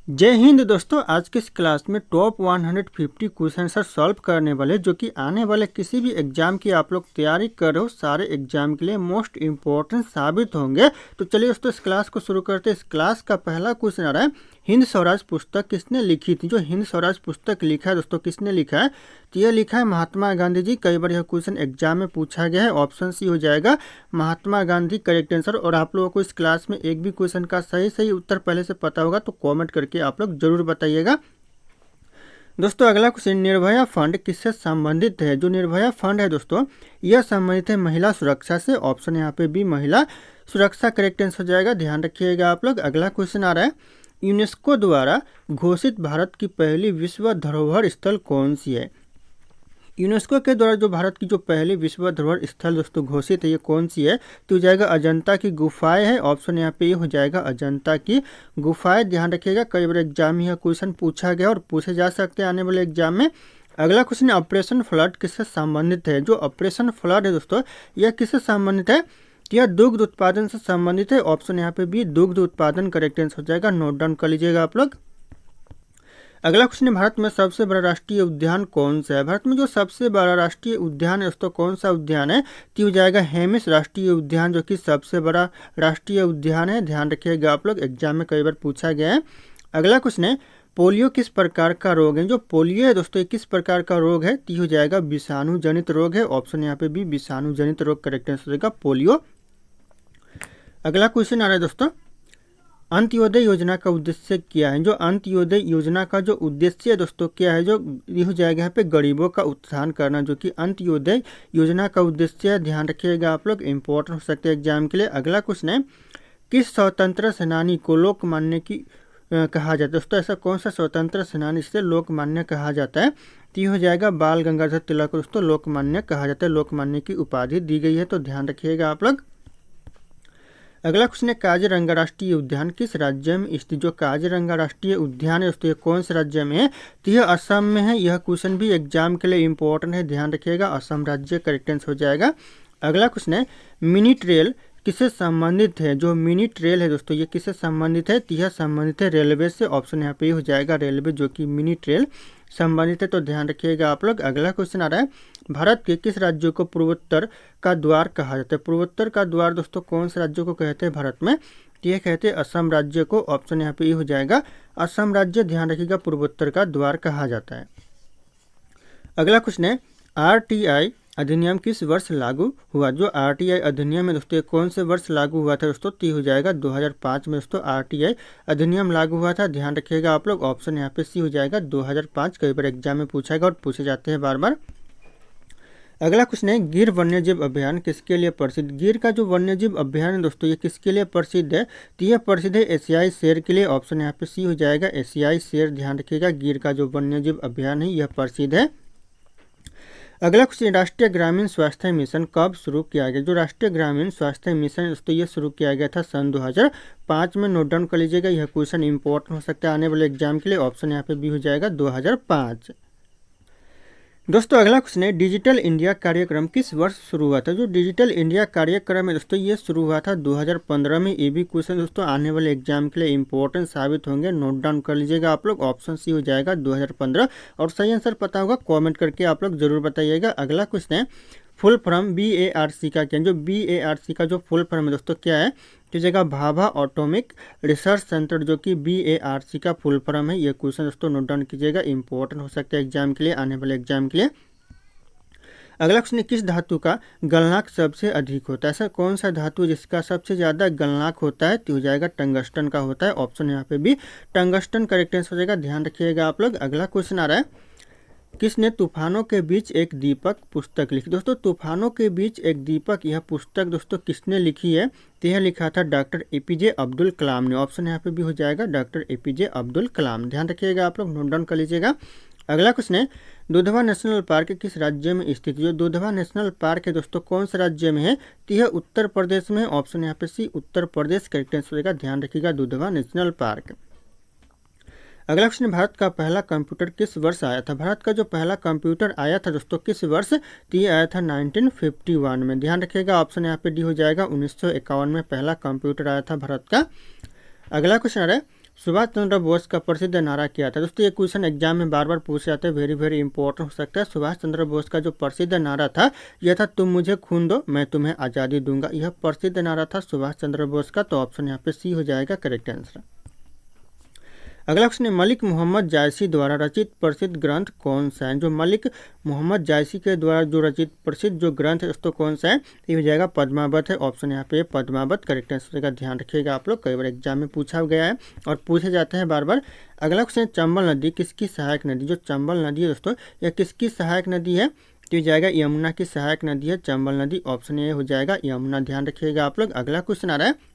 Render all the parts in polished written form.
जय हिंद दोस्तों। आज की इस क्लास में टॉप 150 क्वेश्चन सॉल्व करने वाले जो कि आने वाले किसी भी एग्जाम की आप लोग तैयारी कर रहे हो सारे एग्जाम के लिए मोस्ट इंपॉर्टेंट साबित होंगे। तो चलिए दोस्तों इस क्लास को शुरू करते हैं। इस क्लास का पहला क्वेश्चन आ रहा है, हिंद स्वराज पुस्तक किसने लिखी थी। जो हिंद स्वराज पुस्तक लिखा है दोस्तों, किसने लिखा है, तो यह लिखा है महात्मा गांधी जी। कई बार यह क्वेश्चन एग्जाम में पूछा गया है। ऑप्शन सी हो जाएगा महात्मा गांधी करेक्ट आंसर। और आप लोगों को इस क्लास में एक भी क्वेश्चन का सही उत्तर पहले से पता होगा तो कमेंट करके आप लोग जरूर बताइएगा। दोस्तों अगला क्वेश्चन, निर्भया फंड किससे संबंधित है। जो निर्भया फंड है दोस्तों, यह संबंधित है महिला सुरक्षा से। ऑप्शन यहाँ पे बी महिला सुरक्षा करेक्ट आंसर हो जाएगा, ध्यान रखिएगा आप लोग। अगला क्वेश्चन आ रहा है, यूनेस्को द्वारा घोषित भारत की पहली विश्व धरोहर स्थल कौन सी है। यूनेस्को के द्वारा जो भारत की जो पहली विश्व धरोहर स्थल दोस्तों घोषित है, ये कौन सी है, तो हो जाएगा अजंता की गुफाएं है। ऑप्शन यहाँ पे ये हो जाएगा अजंता की गुफाएं, ध्यान रखिएगा। कई बार एग्जाम में यह क्वेश्चन पूछा गया और पूछे जा सकते हैं आने वाले एग्जाम में। अगला क्वेश्चन, ऑपरेशन फ्लड किससे संबंधित है। जो ऑपरेशन फ्लड है दोस्तों, यह किससे संबंधित है, यह दुग्ध उत्पादन से संबंधित है। ऑप्शन यहाँ पे भी दुग्ध उत्पादन करेक्ट आंसर हो जाएगा, नोट डाउन कर लीजिएगा आप लोग। अगला क्वेश्चन है, भारत में सबसे बड़ा राष्ट्रीय उद्यान कौन सा है। भारत में जो सबसे बड़ा राष्ट्रीय उद्यान है दोस्तों, कौन सा उद्यान है, तो हो जाएगा हेमिस राष्ट्रीय उद्यान, जो कि सबसे बड़ा राष्ट्रीय उद्यान है। ध्यान रखिएगा आप लोग, एग्जाम में कई बार पूछा गया है। अगला क्वेश्चन है, पोलियो किस प्रकार का रोग है। जो पोलियो है दोस्तों, ये किस प्रकार का रोग है, तो हो जाएगा विषाणु जनित रोग है। ऑप्शन यहाँ पे भी विषाणु जनित रोग करेक्ट आंसर हो जाएगा पोलियो। अगला क्वेश्चन आ रहा है दोस्तों, अंत्योदय योजना का उद्देश्य क्या है। जो अंत्योदय योजना का जो उद्देश्य है दोस्तों क्या है, जो ये हो जाएगा यहाँ पे गरीबों का उत्थान करना, जो कि अंत्योदय योजना का उद्देश्य है। ध्यान रखिएगा आप लोग, इंपॉर्टेंट हो सकते हैं एग्जाम के लिए। अगला क्वेश्चन है, किस स्वतंत्र सेनानी को लोकमान्य की कहा जाता है। दोस्तों ऐसा कौन सा स्वतंत्र सेनानी से लोकमान्य कहा जाता है, तो ये हो जाएगा बाल गंगाधर तिलक को दोस्तों लोकमान्य कहा जाता है। लोकमान्य की उपाधि दी गई है, तो ध्यान रखिएगा आप लोग। अगला क्वेश्चन है, काजीरंगा राष्ट्रीय उद्यान किस राज्य में स्थित। जो काजीरंगा राष्ट्रीय उद्यान है दोस्तों, ये कौन से राज्य में है, तो यह असम में है। यह क्वेश्चन भी एग्जाम के लिए इंपॉर्टेंट है, ध्यान रखिएगा, असम राज्य करेक्ट आंसर हो जाएगा। अगला क्वेश्चन है, मिनी ट्रेल किससे संबंधित है। जो मिनी ट्रेल है दोस्तों, ये किससे संबंधित है, तो यह संबंधित है रेलवे से। ऑप्शन यहाँ पे हो जाएगा रेलवे, जो कि मिनी ट्रेल संबंधित है, तो ध्यान रखिएगा आप लोग। अगला क्वेश्चन आ रहा है, भारत के किस राज्य को पूर्वोत्तर का द्वार कहा जाता है। पूर्वोत्तर का द्वार दोस्तों कौन से राज्य को कहते हैं भारत में, तो ये कहते हैं असम राज्य को। ऑप्शन यहाँ पे ये हो जाएगा असम राज्य, ध्यान रखिएगा, पूर्वोत्तर का द्वार कहा जाता है। अगला क्वेश्चन है, आरटीआई अधिनियम किस वर्ष लागू हुआ। जो आरटीआई अधिनियम है दोस्तों, कौन से वर्ष लागू हुआ था दोस्तों, तो हो जाएगा 2005 में दोस्तों आरटीआई अधिनियम लागू हुआ था। ध्यान रखिएगा आप लोग, ऑप्शन यहाँ पे सी हो जाएगा 2005। कई बार एग्जाम में पूछा गया और पूछे जाते हैं बार बार। अगला क्वेश्चन है, गिर वन्यजीव अभियान किसके लिए प्रसिद्ध। गिर का जो वन्यजीव अभियान है दोस्तों, ये किसके लिए प्रसिद्ध है, तो यह प्रसिद्ध है एशियाई शेर के लिए। ऑप्शन यहाँ पे सी हो जाएगा एशियाई शेर, ध्यान रखिएगा। गिर का जो वन्यजीव अभियान है यह प्रसिद्ध है। अगला क्वेश्चन, राष्ट्रीय ग्रामीण स्वास्थ्य मिशन कब शुरू किया गया। जो राष्ट्रीय ग्रामीण स्वास्थ्य मिशन दोस्तों, ये शुरू किया गया था सन 2005 में। नोट डाउन कर लीजिएगा, यह क्वेश्चन इंपॉर्टेंट हो सकता है आने वाले एग्जाम के लिए। ऑप्शन यहाँ पे भी हो जाएगा 2005। दोस्तों अगला क्वेश्चन है, डिजिटल इंडिया कार्यक्रम किस वर्ष शुरू हुआ था। जो डिजिटल इंडिया कार्यक्रम है दोस्तों, ये शुरू हुआ था 2015 में। ये भी क्वेश्चन दोस्तों आने वाले एग्जाम के लिए इंपॉर्टेंट साबित होंगे, नोट डाउन कर लीजिएगा आप लोग। ऑप्शन सी हो जाएगा 2015। और सही आंसर पता होगा कमेंट करके आप लोग जरूर बताइएगा। अगला क्वेश्चन है, फुल फॉर्म BARC का क्या। जो BARC का जो फुल फॉर्म है दोस्तों क्या है, तो जगह भाभा ऑटोमिक रिसर्च सेंटर, जो कि BARC का फुल फॉर्म है। ये क्वेश्चन दोस्तों नोट डाउन कीजिएगा, इंपॉर्टेंट हो सकता है एग्जाम के लिए, आने वाले एग्जाम के लिए। अगला क्वेश्चन, किस धातु का गलनांक सबसे अधिक होता है। ऐसा कौन सा धातु है जिसका सबसे ज़्यादा गलनांक होता है, तो हो जाएगा टंगस्टन का होता है। ऑप्शन यहाँ पे भी टंगस्टन करेक्ट आंसर हो जाएगा, ध्यान रखिएगा आप लोग। अगला क्वेश्चन आ रहा है, किसने तूफानों के बीच एक दीपक पुस्तक लिखी। दोस्तों तूफानों के बीच एक दीपक, यह पुस्तक दोस्तों किसने लिखी है, तो यह लिखा था डॉक्टर APJ अब्दुल कलाम ने। ऑप्शन यहाँ पे भी हो जाएगा डॉक्टर APJ अब्दुल कलाम, ध्यान रखिएगा आप लोग, नोट डाउन कर लीजिएगा। अगला क्वेश्चन है, दुधवा नेशनल पार्क किस राज्य में स्थित है। जो दुधवा नेशनल पार्क है दोस्तों कौन से राज्य में है, तो यह उत्तर प्रदेश में है। ऑप्शन यहाँ पे सी उत्तर प्रदेश करेक्ट आंसर होगा, ध्यान रखिएगा दुधवा नेशनल पार्क। अगला क्वेश्चन, भारत का पहला कंप्यूटर किस वर्ष आया था। भारत का जो पहला कंप्यूटर आया था दोस्तों किस वर्ष, तो ये आया था 1951 में, ध्यान रखिएगा। ऑप्शन यहाँ पे डी हो जाएगा 1951 में पहला कंप्यूटर आया था भारत का। अगला क्वेश्चन आ रहा है, सुभाष चंद्र बोस का प्रसिद्ध नारा क्या था। दोस्तों ये क्वेश्चन एग्जाम में बार बार पूछे जाते हैं, वेरी वेरी इंपॉर्टेंट हो सकता है। सुभाष चंद्र बोस का जो प्रसिद्ध नारा था यह था, तुम मुझे खून दो मैं तुम्हें आज़ादी दूंगा। यह प्रसिद्ध नारा था सुभाष चंद्र बोस का। तो ऑप्शन यहाँ पे सी हो जाएगा करेक्ट आंसर। अगला क्वेश्चन है, मलिक मोहम्मद जायसी द्वारा रचित प्रसिद्ध ग्रंथ कौन सा है। जो मलिक मोहम्मद जायसी के द्वारा जो रचित प्रसिद्ध जो ग्रंथ है दोस्तों कौन सा है, ये हो जाएगा पद्मावत है। ऑप्शन यहाँ पे पद्मावत करेक्ट आंसर का ध्यान रखिएगा आप लोग, कई बार एग्जाम में पूछा गया है और पूछे जाते हैं बार बार। अगला क्वेश्चन है, चंबल नदी किसकी सहायक नदी। जो चंबल नदी है दोस्तों यह किसकी सहायक नदी है, तो ये जाएगा यमुना की सहायक नदी है चंबल नदी। ऑप्शन ए हो जाएगा यमुना, ध्यान रखिएगा आप लोग। अगला क्वेश्चन आ रहा है,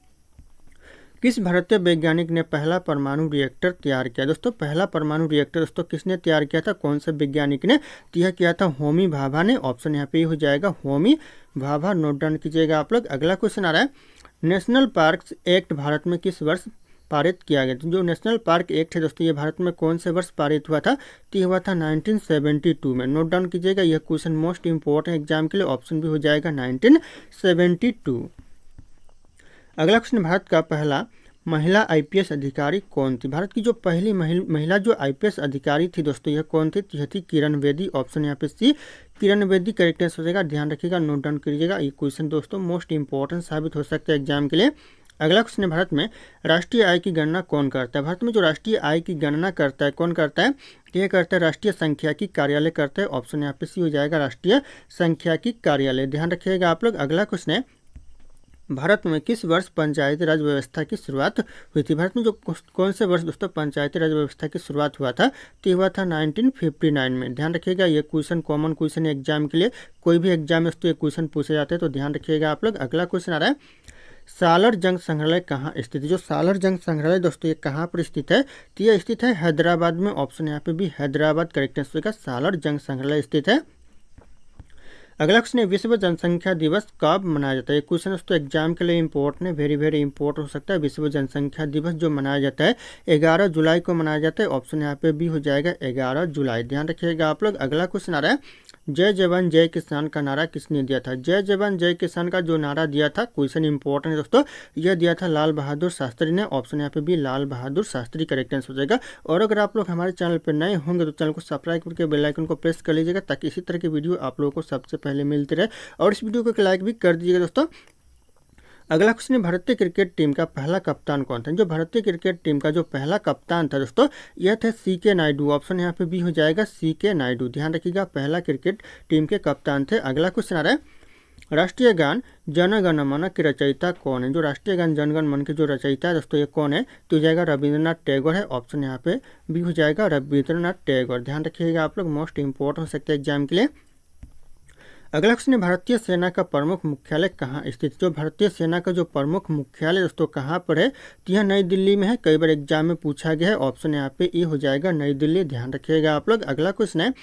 किस भारतीय वैज्ञानिक ने पहला परमाणु रिएक्टर तैयार किया। दोस्तों पहला परमाणु रिएक्टर दोस्तों किसने तैयार किया था, कौन से वैज्ञानिक ने, तो यह किया था होमी भाभा ने। ऑप्शन यहाँ पे हो जाएगा होमी भाभा, नोट डाउन कीजिएगा आप लोग। अगला क्वेश्चन आ रहा है, नेशनल पार्क्स एक्ट भारत में किस वर्ष पारित किया गया। तो जो नेशनल पार्क एक्ट है दोस्तों ये भारत में कौन से वर्ष पारित हुआ था, तो ये हुआ था 1972 में। नोट डाउन कीजिएगा, यह क्वेश्चन मोस्ट इंपॉर्टेंट एग्जाम के लिए। ऑप्शन भी हो जाएगा 1972। अगला क्वेश्चन, भारत का पहला महिला आईपीएस अधिकारी कौन थी। भारत की जो पहली महिला जो आईपीएस अधिकारी थी दोस्तों यह कौन थी, यह थी किरण बेदी। ऑप्शन यहाँ पे सी किरण बेदी करेक्ट आंसर हो जाएगा, ध्यान रखिएगा, नोट डाउन करिएगा। ये क्वेश्चन दोस्तों मोस्ट इंपॉर्टेंट साबित हो सकता है एग्जाम के लिए। अगला क्वेश्चन है, भारत में राष्ट्रीय आय की गणना कौन करता है। भारत में जो राष्ट्रीय आय की गणना करता है कौन करता है, यह करता है राष्ट्रीय सांख्यिकी कार्यालय करता है। ऑप्शन यहाँ पे सी हो जाएगा राष्ट्रीय सांख्यिकी कार्यालय, ध्यान रखिएगा आप लोग। अगला क्वेश्चन है, भारत में किस वर्ष पंचायती राज व्यवस्था की शुरुआत हुई थी। भारत में जो कौन से वर्ष दोस्तों पंचायती राज व्यवस्था की शुरुआत हुआ था, तो ये हुआ था 1959 में। ध्यान रखिएगा, ये क्वेश्चन कॉमन क्वेश्चन है एग्जाम के लिए, कोई भी एग्जाम में दोस्तों ये क्वेश्चन पूछे जाते हैं तो ध्यान रखिएगा आप लोग। अगला क्वेश्चन आ रहा है, सालर जंग संग्रहालय कहाँ स्थित है। जो सालर जंग संग्रहालय दोस्तों ये कहाँ पर स्थित है, तो ये स्थित है हैदराबाद में। ऑप्शन यहाँ पे भी हैदराबाद करेक्ट आंसर का, सालर जंग संग्रहालय स्थित है। अगला क्वेश्चन है, विश्व जनसंख्या दिवस कब मनाया जाता है। ये क्वेश्चन दोस्तों एग्जाम के लिए इंपॉर्टेंट है, वेरी वेरी इंपॉर्टेंट हो सकता है। विश्व जनसंख्या दिवस जो मनाया जाता है 11 जुलाई को मनाया जाता है। ऑप्शन यहाँ पे भी हो जाएगा 11 जुलाई, ध्यान रखिएगा आप लोग। अगला क्वेश्चन आ रहा है, जय जवान जय किसान का नारा किसने दिया था। जय जवान जय किसान का जो नारा दिया था, क्वेश्चन इंपॉर्टेंट है दोस्तों, यह दिया था लाल बहादुर शास्त्री ने। ऑप्शन यहाँ पे भी लाल बहादुर शास्त्री करेक्ट आंसर हो जाएगा। और अगर आप लोग हमारे चैनल पर नए होंगे तो चैनल को सब्सक्राइब करके बेल आइकन को प्रेस कर लीजिएगा, ताकि इसी तरह की वीडियो आप लोगों को सबसे पहले मिलती रहे। और इस वीडियो को लाइक भी कर दीजिएगा दोस्तों। अगला क्वेश्चन है, भारतीय क्रिकेट टीम का पहला कप्तान कौन था। जो भारतीय क्रिकेट टीम का जो पहला कप्तान था दोस्तों यह थे सीके नायडू। ऑप्शन यहाँ पे भी हो जाएगा सीके नायडू, ध्यान रखिएगा, पहला क्रिकेट टीम के कप्तान थे। अगला क्वेश्चन आ रहा है, राष्ट्रीय गान जन गण मन के रचयिता कौन है। जो राष्ट्रीय गान जन गण मन के जो रचयिता है दोस्तों ये कौन है, तो हो जाएगा रविंद्रनाथ टैगोर है। ऑप्शन यहाँ पे भी हो जाएगा रविंद्रनाथ टैगोर, ध्यान रखिएगा आप लोग, मोस्ट इंपॉर्टेंट हो सकता है एग्जाम के लिए। अगला क्वेश्चन है, भारतीय सेना का प्रमुख मुख्यालय कहाँ स्थित। जो भारतीय सेना का जो प्रमुख मुख्यालय दोस्तों कहाँ पर है, तो यह नई दिल्ली में है, कई बार एग्जाम में पूछा गया है। ऑप्शन यहाँ पे ए हो जाएगा नई दिल्ली, ध्यान रखिएगा आप लोग। अगला क्वेश्चन है,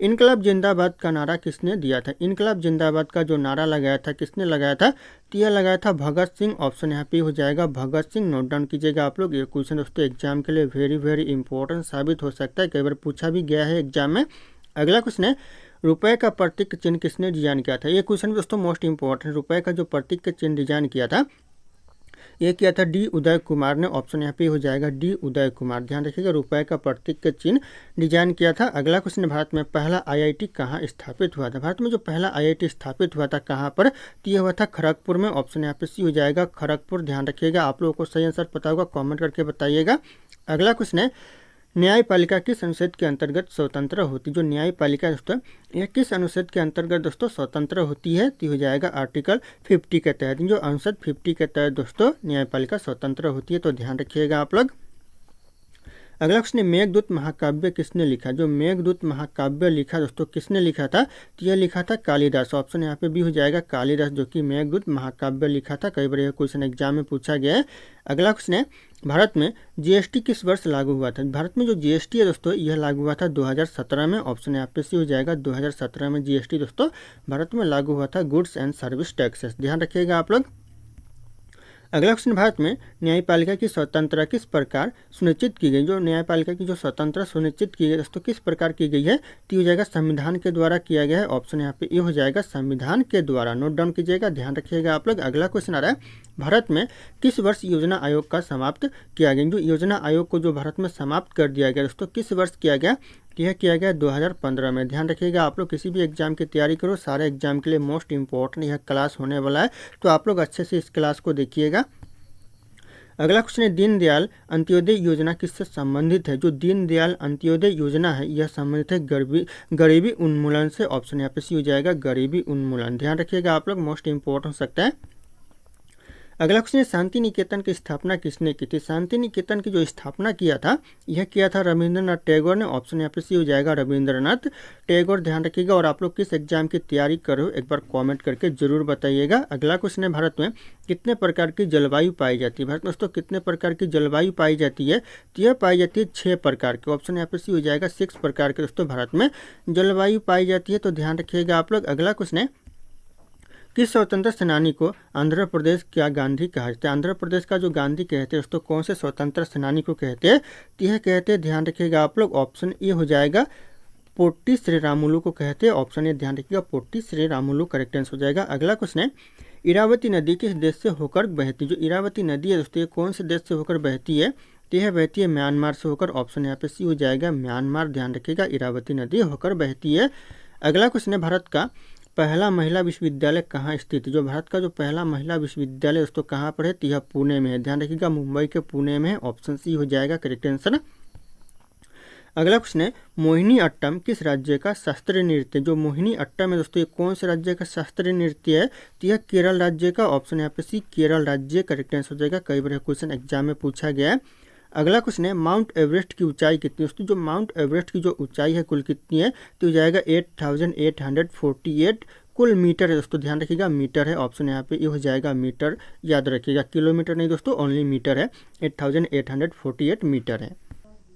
इनकलाब जिंदाबाद का नारा किसने दिया था। इनकलाब जिंदाबाद का जो नारा लगाया था किसने लगाया था, तो यह लगाया था भगत सिंह। ऑप्शन यहाँ पे हो जाएगा भगत सिंह, नोट डाउन कीजिएगा आप लोग। ये क्वेश्चन दोस्तों एग्जाम के लिए वेरी वेरी इंपॉर्टेंट साबित हो सकता है, कई बार पूछा भी गया है एग्जाम में। अगला क्वेश्चन है, रुपए का प्रतीक चिन्ह किसने डिजाइन किया था। ये क्वेश्चन दोस्तों मोस्ट इंपॉर्टेंट, रुपए का जो प्रतीक का चिन्ह डिजाइन किया था ये किया था डी उदय कुमार ने। ऑप्शन यहाँ पे हो जाएगा डी उदय कुमार, ध्यान रखिएगा, रुपए का प्रतीक का चिन्ह डिजाइन किया था। अगला क्वेश्चन, भारत में पहला आईआईटी कहाँ स्थापित हुआ था। भारत में जो पहला आईआईटी स्थापित हुआ था कहाँ पर, तो यह हुआ था खड़गपुर में। ऑप्शन यहाँ पे सी हो जाएगा खड़गपुर, ध्यान रखिएगा। आप लोगों को सही आंसर पता होगा कॉमेंट करके बताइएगा। अगला क्वेश्चन है, न्यायपालिका किस अनुच्छेद के अंतर्गत स्वतंत्र होती। जो न्यायपालिका दोस्तों यह किस अनुच्छेद के अंतर्गत दोस्तों स्वतंत्र होती है, तो हो जाएगा आर्टिकल 50 के तहत। जो अनुच्छेद 50 के तहत दोस्तों न्यायपालिका स्वतंत्र होती है, तो ध्यान रखिएगा आप लोग। अगला क्वेश्चन है, मेघदूत महाकाव्य किसने लिखा। जो मेघदूत महाकाव्य लिखा दोस्तों किसने लिखा था, तो यह लिखा था कालिदास। ऑप्शन यहाँ पे भी हो जाएगा कालिदास, जो कि मेघदूत महाकाव्य लिखा था, कई बार यह क्वेश्चन एग्जाम में पूछा गया है। अगला क्वेश्चन है, भारत में जीएसटी किस वर्ष लागू हुआ था। भारत में जो जीएसटी है दोस्तों यह लागू हुआ था 2017 में। ऑप्शन यहाँ पे सी हो जाएगा 2017 में जीएसटी दोस्तों भारत में लागू हुआ था, गुड्स एंड सर्विस टैक्सेस, ध्यान रखिएगा आप लोग। अगला क्वेश्चन, भारत में न्यायपालिका की स्वतंत्रता किस प्रकार सुनिश्चित की गई। जो न्यायपालिका की जो स्वतंत्रता सुनिश्चित की गई दोस्तों किस प्रकार की गई है, तो हो जाएगा संविधान के द्वारा किया गया है। ऑप्शन यहाँ पे ये हो जाएगा संविधान के द्वारा। नोट डाउन कीजिएगा, ध्यान रखिएगा आप लोग। अगला क्वेश्चन आ रहा है, भारत में किस वर्ष योजना आयोग का समाप्त किया गया। जो योजना आयोग को जो भारत में समाप्त कर दिया गया दोस्तों किस वर्ष किया गया, यह किया गया 2015 में। ध्यान रखिएगा आप लोग, किसी भी एग्जाम की तैयारी करो, सारे एग्जाम के लिए मोस्ट इंपॉर्टेंट यह क्लास होने वाला है, तो आप लोग अच्छे से इस क्लास को देखिएगा। अगला क्वेश्चन है, दीनदयाल अंत्योदय योजना किससे संबंधित है। जो दीनदयाल अंत्योदय योजना है यह संबंधित है गरीबी उन्मूलन से। ऑप्शन यहाँ पे सी हो जाएगा गरीबी उन्मूलन। ध्यान रखिएगा आप लोग, मोस्ट इंपॉर्टेंट हो सकता है। अगला क्वेश्चन है, शांति निकेतन की स्थापना किसने की थी। शांति निकेतन की जो स्थापना किया था यह किया था रविंद्रनाथ टैगोर ने। ऑप्शन यहाँ पे सी हो जाएगा रविंद्रनाथ टैगोर। ध्यान रखिएगा। और आप लोग किस एग्जाम की तैयारी कर रहे हो एक बार कमेंट करके जरूर बताइएगा। अगला क्वेश्चन है, भारत में कितने प्रकार की जलवायु पाई जाती है। भारत में दोस्तों कितने प्रकार की जलवायु पाई जाती है, तो यह पाई जाती है 6 प्रकार की। ऑप्शन यहाँ पे सी हो जाएगा 6 प्रकार के दोस्तों भारत में जलवायु पाई जाती है, तो ध्यान रखिएगा आप लोग। अगला क्वेश्चन है, किस स्वतंत्र सेनानी को आंध्र प्रदेश का गांधी कहा जाता है। आंध्र प्रदेश का जो गांधी कहते हैं दोस्तों कौन से स्वतंत्र सेनानी को कहते हैं, तो यह कहते हैं, ध्यान रखिएगा आप लोग, ऑप्शन ए हो जाएगा पोट्टी श्रीरामुलु को कहते हैं। ऑप्शन ए ध्यान रखिएगा पोट्टी श्रीरामुलु करेक्ट आंसर हो जाएगा। अगला क्वेश्चन है, इरावती नदी किस देश से होकर बहती। जो इरावती नदी है दोस्तों ये कौन से देश से होकर बहती है, तो यह बहती है म्यांमार से होकर। ऑप्शन यहाँ पे सी हो जाएगा म्यांमार। ध्यान रखिएगा इरावती नदी होकर बहती है। अगला क्वेश्चन है, भारत का पहला महिला विश्वविद्यालय कहाँ स्थित है। जो भारत का जो पहला महिला विश्वविद्यालय दोस्तों कहाँ पर है, तो यह पुणे में है। ध्यान रखिएगा मुंबई के पुणे में है। ऑप्शन सी हो जाएगा करेक्ट आंसर। अगला क्वेश्चन है, मोहिनी अट्टम किस राज्य का शास्त्रीय नृत्य। जो मोहिनी अट्टम है दोस्तों ये कौन से राज्य का शास्त्रीय नृत्य है, तो यह केरल राज्य का। ऑप्शन यहाँ पे सी केरल राज्य करेक्ट आंसर हो जाएगा। कई बार क्वेश्चन एग्जाम में पूछा गया है। अगला क्वेश्चन है, माउंट एवरेस्ट की ऊंचाई कितनी। दोस्तों जो माउंट एवरेस्ट की जो ऊंचाई है कुल कितनी है, तो हो जाएगा 8848 कुल मीटर है दोस्तों। ध्यान रखिएगा मीटर है। ऑप्शन यहाँ पे ये हो जाएगा मीटर। याद रखिएगा किलोमीटर नहीं दोस्तों, ओनली मीटर है। 8848 मीटर है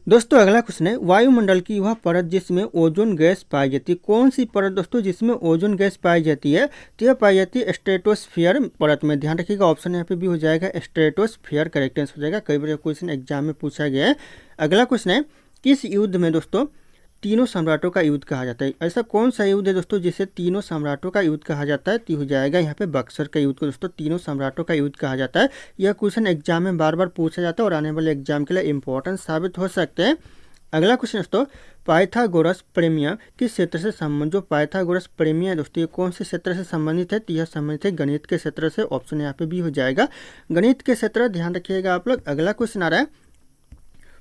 दोस्तों। अगला क्वेश्चन है, वायुमंडल की वह परत जिसमें ओजोन गैस पाई जाती है। कौन सी परत दोस्तों जिसमें ओजोन गैस पाई जाती है, तो यह पाई जाती है स्ट्रेटोस्फीयर परत में। ध्यान रखिएगा ऑप्शन यहाँ पे भी हो जाएगा स्ट्रेटोस्फीयर करेक्ट आंसर हो जाएगा। कई बार क्वेश्चन एग्जाम में पूछा गया है। अगला क्वेश्चन है, किस युद्ध में दोस्तों तीनों सम्राटों का युद्ध कहा जाता है। ऐसा कौन सा युद्ध है दोस्तों जिसे तीनों सम्राटों का युद्ध कहा जाता है, तो हो जाएगा यहाँ पे बक्सर का युद्ध को दोस्तों तीनों सम्राटों का युद्ध कहा जाता है। यह क्वेश्चन एग्जाम में बार बार पूछा जाता है और आने वाले एग्जाम के लिए इंपॉर्टेंट साबित हो सकते हैं। अगला क्वेश्चन दोस्तों, पाइथागोरस प्रमेय किस क्षेत्र से संबंधित। जो पाइथागोरस प्रमेय है दोस्तों ये कौन से क्षेत्र से संबंधित है, तो यह संबंधित है गणित के क्षेत्र से। ऑप्शन यहाँ पे भी हो जाएगा गणित के क्षेत्र। ध्यान रखिएगा आप लोग। अगला क्वेश्चन आ रहा है,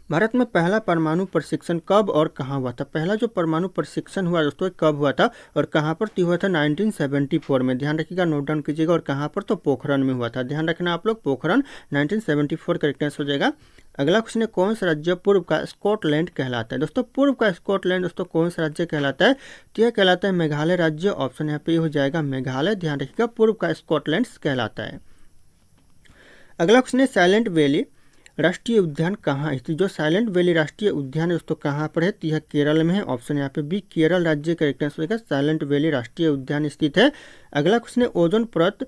भारत में पहला परमाणु प्रशिक्षण कब और कहाँ हुआ था। पहला जो परमाणु प्रशिक्षण हुआ दोस्तों कब हुआ था और कहाँ पर, तो हुआ था 1974 में। ध्यान रखिएगा, नोट डाउन कीजिएगा। और कहाँ पर, तो पोखरण में हुआ था। ध्यान रखना आप लोग, पोखरण 1974 करेक्ट आंसर हो जाएगा। अगला क्वेश्चन है, कौन सा राज्य पूर्व का स्कॉटलैंड कहलाता है। दोस्तों पूर्व का स्कॉटलैंड दोस्तों कौन सा राज्य कहलाता है, तो यह कहलाता है मेघालय राज्य। ऑप्शन यहाँ पे हो जाएगा मेघालय। ध्यान रखिएगा पूर्व का स्कॉटलैंड कहलाता है। अगला क्वेश्चन है, साइलेंट वैली राष्ट्रीय उद्यान कहाँ स्थित। जो साइलेंट वैली राष्ट्रीय उद्यान है दोस्तों कहाँ पर है, तो यह केरल में है। ऑप्शन यहाँ पे भी केरल राज्य करेक्ट आंसर होगा। साइलेंट वैली राष्ट्रीय उद्यान स्थित है। अगला क्वेश्चन है, ओजोन परत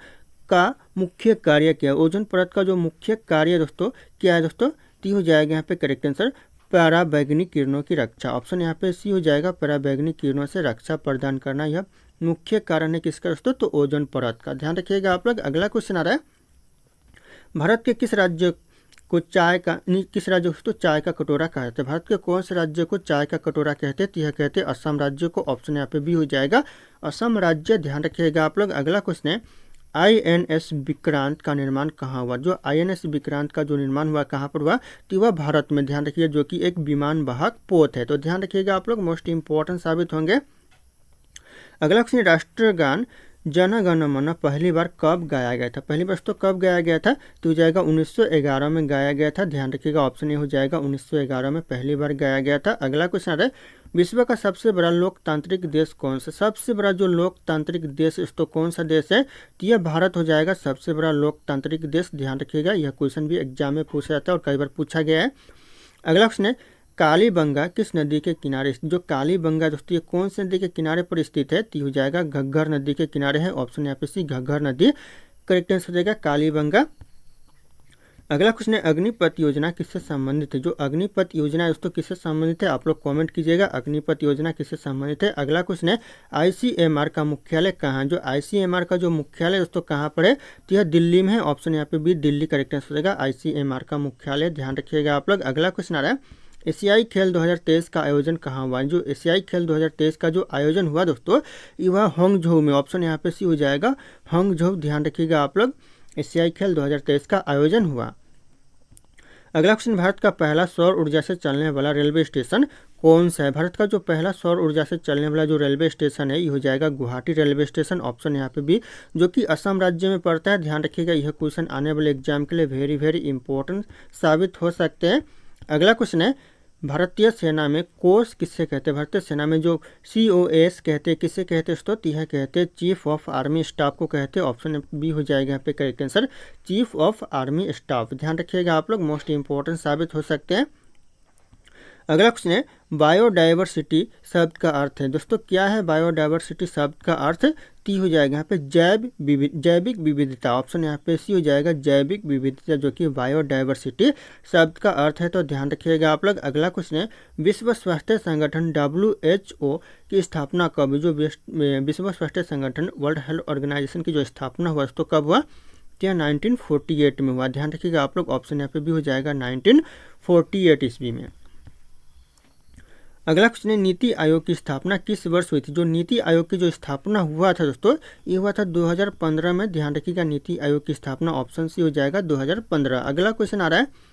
का मुख्य कार्य क्या है। ओजोन परत का जो मुख्य कार्य दोस्तों क्या है दोस्तों, तो हो जाएगा यहाँ पे करेक्ट आंसर पराबैंगनी किरणों की रक्षा। ऑप्शन यहाँ पे सी हो जाएगा पराबैंगनी किरणों से रक्षा प्रदान करना। यह मुख्य कारण है किसका दोस्तों, तो ओजोन परत का। ध्यान रखिएगा आप लोग। अगला क्वेश्चन आ रहा है, भारत के किस राज्य को किस राज्य को चाय का कटोरा कहते हैं। भारत के कौन से राज्य को चाय का कटोरा कहते हैं, तो यह कहते हैं असम राज्य को। ऑप्शन यहाँ पे भी हो जाएगा असम राज्य। ध्यान रखिएगा आप लोग। अगला क्वेश्चन है, INS विक्रांत का निर्माण कहाँ हुआ। जो INS विक्रांत का जो निर्माण हुआ कहाँ पर हुआ, तो वह भारत में। ध्यान रखिए जो कि एक विमान वाहक पोत है। तो ध्यान रखिएगा आप लोग, मोस्ट इंपॉर्टेंट साबित होंगे। अगला क्वेश्चन, राष्ट्रगान जन गण मन पहली बार कब गाया गया था। पहली बार तो कब गाया गया था, तो हो जाएगा 1911 में गाया गया था। ध्यान रखिएगा ऑप्शन ये हो जाएगा 1911 में पहली बार गाया गया था। अगला क्वेश्चन है, विश्व का सबसे बड़ा लोकतांत्रिक देश कौन सा। सबसे बड़ा जो लोकतांत्रिक देश तो कौन सा देश है, तो यह भारत हो जाएगा सबसे बड़ा लोकतांत्रिक देश। ध्यान रखिएगा, यह क्वेश्चन भी एग्जाम में पूछा जाता है और कई बार पूछा गया है। अगला क्वेश्चन है, कालीबंगा किस नदी के किनारे स्थित। जो कालीबंगा दोस्तों ये कौन सी नदी के किनारे पर स्थित है, तो हो जाएगा घग्गर नदी के किनारे है। ऑप्शन यहाँ पे सी घग्गर नदी करेक्ट आंसर हो जाएगा कालीबंगा। अगला क्वेश्चन है अग्निपथ योजना किससे संबंधित है। जो अग्निपथ योजना है दोस्तों किससे संबंधित है, आप लोग कमेंट कीजिएगा अग्निपथ योजना किससे संबंधित है। अगला क्वेश्चन है आईसीएमआर का मुख्यालय कहाँ है। जो आईसीएमआर का जो मुख्यालय दोस्तों कहाँ पर है, तो यह दिल्ली में है। ऑप्शन यहाँ पे बी दिल्ली करेक्ट आंसर हो जाएगा। आईसीएमआर का मुख्यालय ध्यान रखिएगा आप लोग। अगला क्वेश्चन आ रहा है एशियाई खेल 2023 का आयोजन कहाँ हुआ। जो एशियाई खेल 2023 का जो आयोजन हुआ दोस्तों, ये हुआ हांगझोऊ में। ऑप्शन यहाँ पे सी हो जाएगा हांगझोऊ, ध्यान रखिएगा आप लोग। एशियाई खेल 2023 का आयोजन हुआ। अगला क्वेश्चन, भारत का पहला सौर ऊर्जा से चलने वाला रेलवे स्टेशन कौन सा है। भारत का जो पहला सौर ऊर्जा से चलने वाला जो रेलवे स्टेशन है, ये हो जाएगा गुवाहाटी रेलवे स्टेशन। ऑप्शन यहाँ पे बी, जो कि असम राज्य में पड़ता है। ध्यान रखिएगा यह क्वेश्चन आने वाले एग्जाम के लिए वेरी वेरी इंपॉर्टेंट साबित हो सकते हैं। अगला क्वेश्चन है भारतीय सेना में कोस किससे कहते हैं। भारतीय सेना में जो COS कहते हैं किससे कहते हैं दोस्तों, यह कहते हैं चीफ ऑफ आर्मी स्टाफ को कहते हैं। ऑप्शन बी हो जाएगा यहाँ पे correct answer, chief of army staff. ध्यान रखिएगा आप लोग, मोस्ट इंपॉर्टेंट साबित हो सकते हैं। अगला क्वेश्चन है बायोडाइवर्सिटी शब्द का अर्थ है। दोस्तों क्या है बायोडाइवर्सिटी शब्द का अर्थ, ती हो जाएगा यहाँ पे जैविक विविधता। ऑप्शन यहाँ पे सी हो जाएगा जैविक विविधता, जो कि बायोडाइवर्सिटी शब्द का अर्थ है। तो ध्यान रखिएगा आप लोग। अगला क्वेश्चन है विश्व स्वास्थ्य संगठन WHO की स्थापना कब। जो विश्व स्वास्थ्य संगठन वर्ल्ड हेल्थ ऑर्गेनाइजेशन की जो स्थापना हुआ तो कब हुआ, यह 1948 में हुआ। ध्यान रखिएगा आप लोग। ऑप्शन यहाँ पे भी हो जाएगा 1948 ईस्वी में। अगला क्वेश्चन है नीति आयोग की स्थापना किस वर्ष हुई थी। जो नीति आयोग की जो स्थापना हुआ था दोस्तों, ये हुआ था 2015 में। ध्यान रखिएगा नीति आयोग की स्थापना ऑप्शन सी हो जाएगा 2015। अगला क्वेश्चन आ रहा है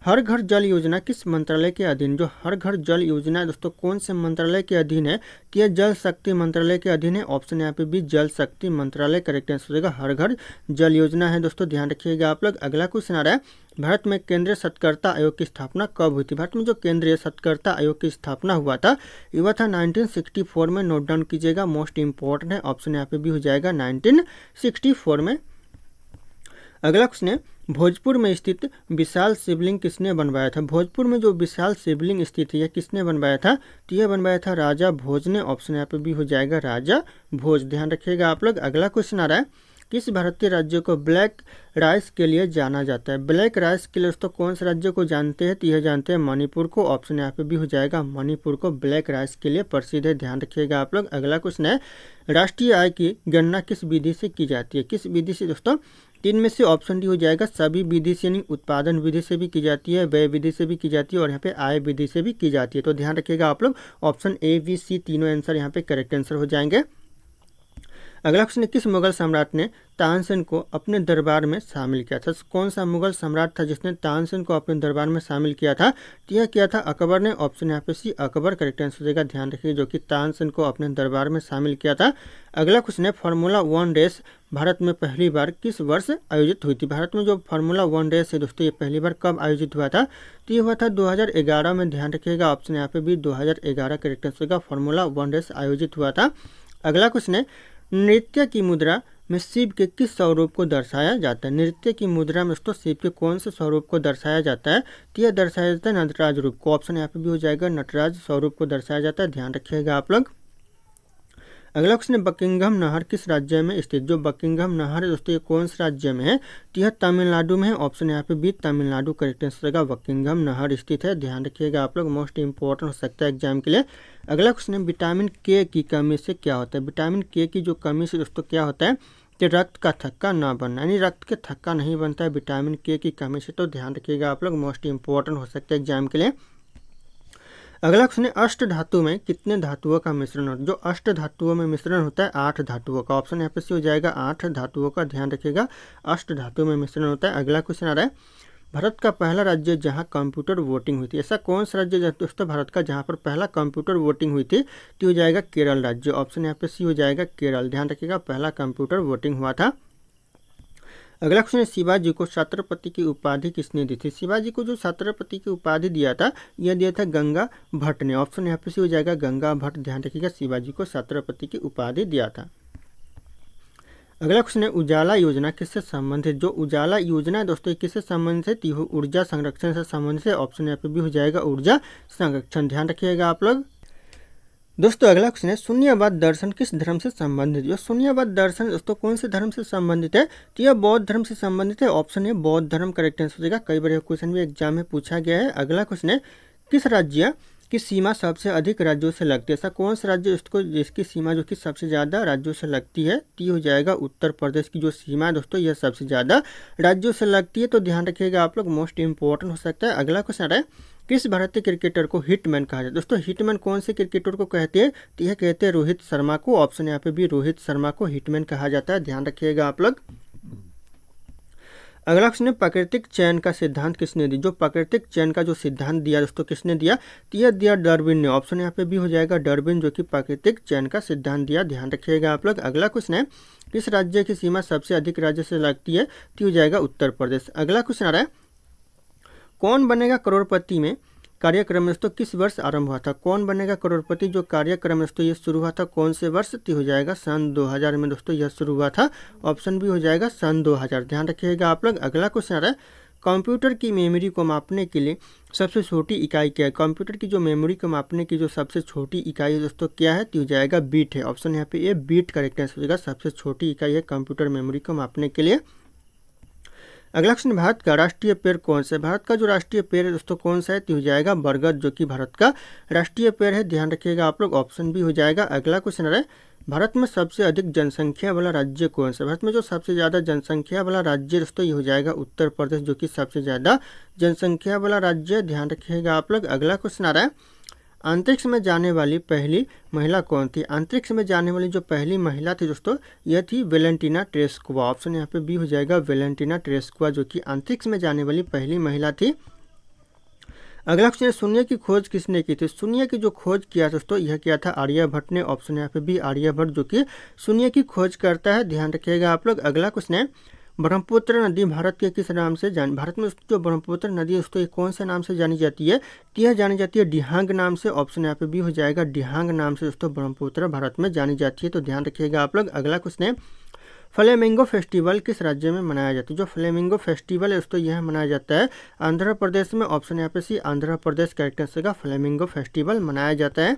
हर घर जल योजना किस मंत्रालय के अधीन। जो हर घर जल योजना है दोस्तों कौन से मंत्रालय के अधीन है, तो यह जल शक्ति मंत्रालय के अधीन है। ऑप्शन यहाँ पे भी जल शक्ति मंत्रालय करेक्ट आंसर हो जाएगा। हर घर जल योजना है दोस्तों, ध्यान रखिएगा आप लोग। अगला क्वेश्चन आ रहा है भारत में केंद्रीय सत्कर्ता आयोग की स्थापना कब हुई थी। भारत में जो केंद्रीय सत्कर्ता आयोग की स्थापना हुआ था, ये हुआ था 1964 में। नोट डाउन कीजिएगा, मोस्ट इंपॉर्टेंट है। ऑप्शन यहाँ पे भी हो जाएगा 1964 में। अगला क्वेश्चन है भोजपुर में स्थित विशाल शिवलिंग किसने बनवाया था। भोजपुर में जो विशाल शिवलिंग स्थित है यह किसने बनवाया था, तो यह बनवाया था राजा भोज ने। ऑप्शन यहाँ पे भी हो जाएगा राजा भोज, ध्यान रखिएगा आप लोग। अगला क्वेश्चन आ रहा है किस भारतीय राज्य को ब्लैक राइस के लिए जाना जाता है। ब्लैक राइस के लिए दोस्तों कौन से राज्य को जानते हैं, तो यह जानते हैं मणिपुर को। ऑप्शन यहाँ पे भी हो जाएगा मणिपुर को ब्लैक राइस के लिए प्रसिद्ध है, ध्यान रखिएगा आप लोग। अगला क्वेश्चन है राष्ट्रीय आय की गणना किस विधि से की जाती है। किस विधि से दोस्तों, तीन में से ऑप्शन डी हो जाएगा सभी विधि से, यानी उत्पादन विधि से भी की जाती है, व्यय विधि से भी की जाती है और यहाँ पे आय विधि से भी की जाती है। तो ध्यान रखिएगा आप लोग, ऑप्शन A, B, C तीनों आंसर यहाँ पे करेक्ट आंसर हो जाएंगे। अगला क्वेश्चन है किस मुगल सम्राट ने तानसेन को अपने दरबार में शामिल किया था। कौन सा मुगल सम्राट था जिसने तानसेन को अपने दरबार में शामिल किया था, तो यह किया था अकबर ने। ऑप्शन यहाँ पे सी अकबर करेक्ट आंसर हो जाएगा, ध्यान रखिए, जो कि तानसेन को अपने दरबार में शामिल किया था। अगला क्वेश्चन है फार्मूला 1 रेस भारत में पहली बार किस वर्ष आयोजित हुई थी। भारत में जो फार्मूला 1 रेस है दोस्तों, ये पहली बार कब आयोजित हुआ था, तो ये हुआ था 2011 में। ध्यान रखिएगा, ऑप्शन यहाँ पे भी 2011 करेक्ट आंसर होगा। फार्मूला 1 रेस आयोजित हुआ था। अगला क्वेश्चन है नृत्य की मुद्रा में शिव के किस स्वरूप को दर्शाया जाता है। नृत्य की मुद्रा में दोस्तों शिव के कौन से स्वरूप को दर्शाया जाता है, तो यह दर्शाया जाता है नटराज रूप को। ऑप्शन यहाँ पे भी हो जाएगा नटराज स्वरूप को दर्शाया जाता है, ध्यान रखिएगा आप लोग। अगला क्वेश्चन है बकिंघम नहर किस राज्य में स्थित। जो बकिंघम नहर है दोस्तों, ये कौन से राज्य में है, तो यह तमिलनाडु में है। ऑप्शन यहाँ पे भी तमिलनाडु करेक्ट आंसर होगा। बकिंघम नहर स्थित है, ध्यान रखिएगा आप लोग, मोस्ट इंपॉर्टेंट हो सकता है एग्जाम के लिए। अगला क्वेश्चन है विटामिन के की कमी से क्या होता है। विटामिन के की जो कमी से दोस्तों क्या होता है कि रक्त का थक्का ना बनना, यानी रक्त के थक्का नहीं बनता है विटामिन के की कमी से। तो ध्यान रखिएगा आप लोग, मोस्ट इंपॉर्टेंट हो सकता है एग्जाम के लिए। अगला क्वेश्चन है अष्ट धातु में कितने धातुओं का मिश्रण होता है। जो अष्ट धातुओं में मिश्रण होता है 8 धातुओं का। ऑप्शन यहाँ पे से हो जाएगा 8 धातुओं का, ध्यान रखिएगा, अष्ट धातुओं में मिश्रण होता है। अगला क्वेश्चन आ रहा है भारत का पहला राज्य जहां कंप्यूटर वोटिंग हुई थी। ऐसा कौन सा राज्य दोस्तों भारत का जहां पर पहला कंप्यूटर वोटिंग हुई थी, तो हो जाएगा केरल राज्य। ऑप्शन यहाँ पे सी हो जाएगा केरल, ध्यान रखिएगा, पहला कंप्यूटर वोटिंग हुआ था। अगला क्वेश्चन है शिवाजी को छत्रपति की उपाधि किसने दी थी। शिवाजी को जो छत्रपति की उपाधि दिया था, यह दिया था गंगा भट्ट ने। ऑप्शन यहाँ पे से हो जाएगा गंगा भट्ट, ध्यान रखिएगा, शिवाजी को छत्रपति की उपाधि दिया था। अगला क्वेश्चन है उजाला योजना किससे संबंधित। जो उजाला योजना है दोस्तों किससे संबंधित है, तो ऊर्जा संरक्षण से संबंधित है। ऑप्शन यहाँ पे भी हो जाएगा ऊर्जा संरक्षण, ध्यान रखिएगा आप लोग। दोस्तों अगला क्वेश्चन है, शून्यवाद दर्शन किस धर्म से संबंधित है? शून्यवाद दर्शन दोस्तों कौन से धर्म से संबंधित है? तो यह बौद्ध धर्म से संबंधित है। ऑप्शन है बौद्ध धर्म करेक्ट आंसर हो जाएगा। कई बार यह क्वेश्चन भी एग्जाम में पूछा गया है। अगला क्वेश्चन है, किस राज्य की सीमा सबसे अधिक राज्यों से लगती है? ऐसा कौन सा राज्य इसको जिसकी सीमा जो कि सबसे ज़्यादा राज्यों से लगती है? तो हो जाएगा उत्तर प्रदेश की जो सीमा है दोस्तों यह सबसे ज़्यादा राज्यों से लगती है। तो ध्यान रखिएगा आप लोग, मोस्ट इंपॉर्टेंट हो सकता है। अगला क्वेश्चन है, किस भारतीय क्रिकेटर को हिटमैन कहा जाता है? दोस्तों हिटमैन कौन से क्रिकेटर को कहते हैं? तो यह कहते हैं रोहित शर्मा को। ऑप्शन यहाँ पे भी रोहित शर्मा को हिटमैन कहा जाता है। ध्यान रखिएगा आप लोग। अगला क्वेश्चन है, प्राकृतिक चयन का सिद्धांत किसने दिया? जो प्राकृतिक चयन का जो सिद्धांत दिया दोस्तों किसने दिया? तो यह दिया डार्विन ने। ऑप्शन यहाँ पे भी हो जाएगा डार्विन, जो कि प्राकृतिक चयन का सिद्धांत दिया। ध्यान रखिएगा आप लोग। अगला क्वेश्चन है, किस राज्य की सीमा सबसे अधिक राज्य से लगती है? तो हो जाएगा उत्तर प्रदेश। अगला क्वेश्चन आ रहा है, कौन बनेगा करोड़पति में कार्यक्रम दोस्तों किस वर्ष आरंभ हुआ था? कौन बनेगा करोड़पति जो कार्यक्रम दोस्तों ये शुरू हुआ था कौन से वर्ष? तो हो जाएगा सन 2000 में दोस्तों यह शुरू हुआ था। ऑप्शन भी हो जाएगा सन 2000। ध्यान रखिएगा आप लोग। अगला क्वेश्चन आ रहा है, कंप्यूटर की मेमोरी को मापने के लिए सबसे छोटी इकाई क्या है? कंप्यूटर की जो मेमोरी को मापने की जो सबसे छोटी इकाई है दोस्तों क्या है? तो हो जाएगा बीट है। ऑप्शन यहाँ पे ये बीट करेक्ट आंसर हो जाएगा। सबसे छोटी इकाई है कंप्यूटर मेमोरी को मापने के लिए। अगला क्वेश्चन, भारत का राष्ट्रीय पेड़ कौन सा है? भारत का जो राष्ट्रीय पेड़ है दोस्तों कौन सा है? तो हो जाएगा बरगद, जो कि भारत का राष्ट्रीय पेड़ है। ध्यान रखिएगा आप लोग। ऑप्शन भी हो जाएगा। अगला क्वेश्चन है, भारत में सबसे अधिक जनसंख्या वाला राज्य कौन सा है? भारत में जो सबसे ज़्यादा जनसंख्या वाला राज्य दोस्तों ये हो जाएगा उत्तर प्रदेश, जो कि सबसे ज़्यादा जनसंख्या वाला राज्य है। ध्यान रखिएगा आप लोग। अगला क्वेश्चन आ रहा है, अंतरिक्ष में जाने वाली पहली महिला कौन थी? अंतरिक्ष में जाने वाली जो पहली महिला थी दोस्तों यह थी वेलेंटिना टेरेस्कोवा। ऑप्शन यहाँ पे बी हो जाएगा वेलेंटिना टेरेस्कोवा, जो कि अंतरिक्ष में जाने वाली पहली महिला थी। अगला क्वेश्चन, शून्य की खोज किसने की थी? शून्य की जो खोज किया दोस्तों यह किया था आर्यभट्ट ने। ऑप्शन यहाँ पे भी आर्यभट्ट, जो कि शून्य की खोज करता है। ध्यान रखिएगा आप लोग। अगला क्वेश्चन है, ब्रह्मपुत्र नदी भारत के किस नाम से जानी? भारत में जो ब्रह्मपुत्र नदी है दोस्तों ये कौन से नाम से जानी जाती है? तो यह जानी जाती है डिहांग नाम से। ऑप्शन यहाँ पे भी हो जाएगा डिहांग नाम से दोस्तों ब्रह्मपुत्र भारत में जानी जाती है। तो ध्यान रखिएगा आप लोग। अगला क्वेश्चन है, फ्लेमिंगो फेस्टिवल किस राज्य में मनाया जाता है? जो फ्लेमिंगो फेस्टिवल है दोस्तों यह मनाया जाता है आंध्र प्रदेश में। ऑप्शन यहाँ पे सी आंध्र प्रदेश करेक्ट आंसर का फ्लेमिंगो फेस्टिवल मनाया जाता है।